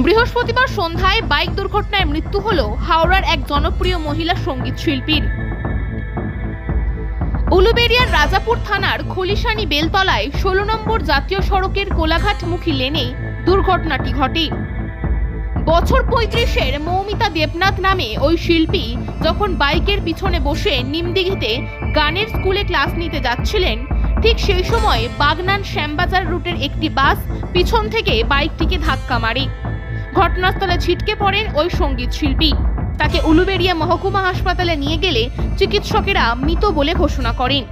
বৃহস্পতিবার সন্ধ্যায় বাইক দুর্ঘটনায় মৃত্যু হল হাওড়ার এক জনপ্রিয় মহিলা সঙ্গীত শিল্পীর। উলুবেড়িয়ার রাজাপুর থানার খলিশানি বেলতলায় 16 নম্বর জাতীয় সড়কের কোলাঘাটমুখী লেনে দুর্ঘটনাটি ঘটে। বছর 35-এর মৌমিতা দেবনাথ নামে ওই শিল্পী যখন বাইকের পিছনে বসে নিমদিঘিতে গানের স্কুলে ক্লাস নিতে যাচ্ছিলেন, ঠিক সেই সময় বাগনান শ্যামবাজার রুটের একটি বাস পিছন থেকে বাইকটিকে ধাক্কা মারে। ঘটনাস্থলে ছিটকে পড়েন ওই সঙ্গীত শিল্পী। তাকে উলুবেড়িয়া মহকুমা হাসপাতালে নিয়ে গেলে চিকিৎসকেরা মৃত বলে ঘোষণা করেন।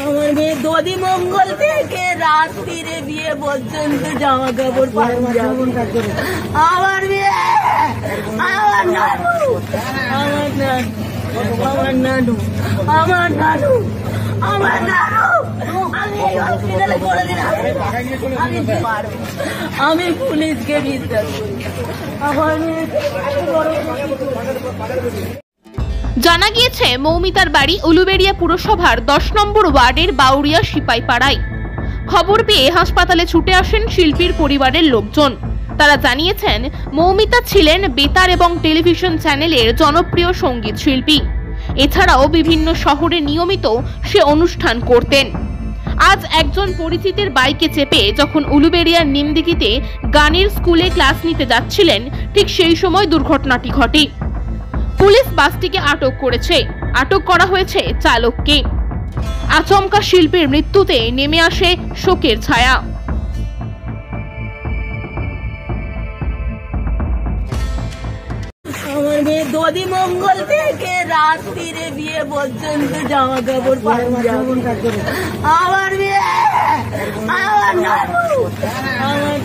আমার মেয়ে দদি মঙ্গল থেকে রাত্রিরে বিয়ে পর্যন্ত জামা কাপড় আমার মেয়ে আমার নানু আমার নানু আমার নানু আমার নানু আমি হসপিটালে করে দিলাম। আমি পুলিশকে বিশ্বাস করি। আমার মেয়ে জানা গিয়েছে, মৌমিতার বাড়ি উলুবেড়িয়া পুরসভার 10 নম্বর ওয়ার্ডের বাউরিয়া সিপাইপাড়ায়। খবর পেয়ে হাসপাতালে ছুটে আসেন শিল্পীর পরিবারের লোকজন। তারা জানিয়েছেন, মৌমিতা ছিলেন বেতার এবং টেলিভিশন চ্যানেলের জনপ্রিয় সঙ্গীত শিল্পী। এছাড়াও বিভিন্ন শহরে নিয়মিত সে অনুষ্ঠান করতেন। আজ একজন পরিচিতের বাইকে চেপে যখন উলুবেড়িয়ার নিমদিঘিতে গানের স্কুলে ক্লাস নিতে যাচ্ছিলেন, ঠিক সেই সময় দুর্ঘটনাটি ঘটে। পুলিশ বাসটিকে আটক করেছে। আটক করা হয়েছে চালককে। আচমকা শিল্পীর মৃত্যুতে নেমে আসে শোকের ছায়া। আমার মেয়ে দদি মঙ্গল থেকে রাত্রিরে বিয়ে পর্যন্ত জামা কাপড় আমার মেয়ে আমার নানু আমার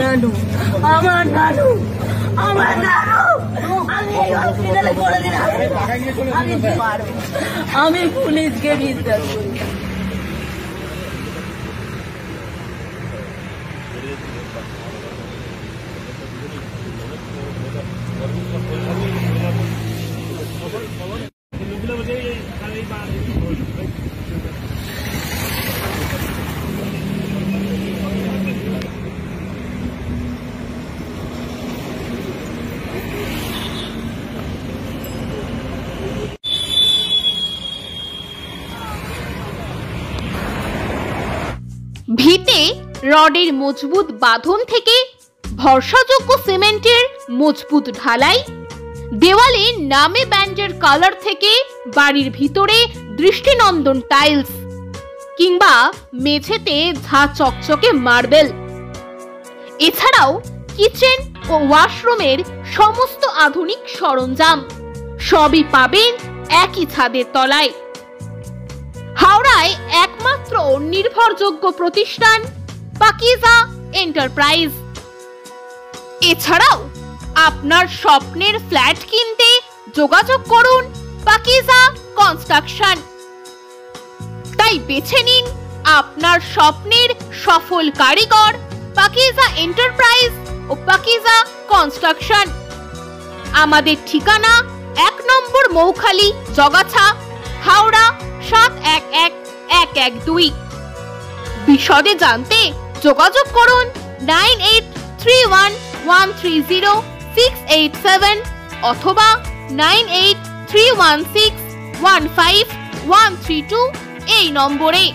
নানু আমার নানু আমার নানু আমি হসপিটালে করে দিলাম। আমি পুলিশকে বিশ্বাস করি। ভিতে রডের মজবুত বাঁধন থেকে ভরসাযোগ্য সিমেন্টের মজবুত ঢালাই, দেওয়ালে নামে ব্যান্ডের কালার থেকে বাড়ির ভিতরে দৃষ্টিনন্দন টাইলস, কিংবা মেঝেতে ঝা চকচকে মার্বেল, এছাড়াও কিচেন ও ওয়াশরুমের সমস্ত আধুনিক সরঞ্জাম সবই পাবেন একই ছাদের তলায়। হাওড়ায় একমাত্র নির্ভরযোগ্য প্রতিষ্ঠান পাকিজা এন্টারপ্রাইজ। এছাড়াও আপনার স্বপ্নের ফ্ল্যাট কিনতে যোগাযোগ করুন পাকিজা কনস্ট্রাকশন। তাই বেছে নিন আপনার স্বপ্নের সফল কারিগর পাকিজা এন্টারপ্রাইজ ও পাকিজা কনস্ট্রাকশন। আমাদের ঠিকানা 1 নম্বর মৌখালি, জগাছা, হাওড়া 711112। বিশদে জানতে যোগাযোগ করুন 9831130687 অথবা 9831615132 এই নম্বরে।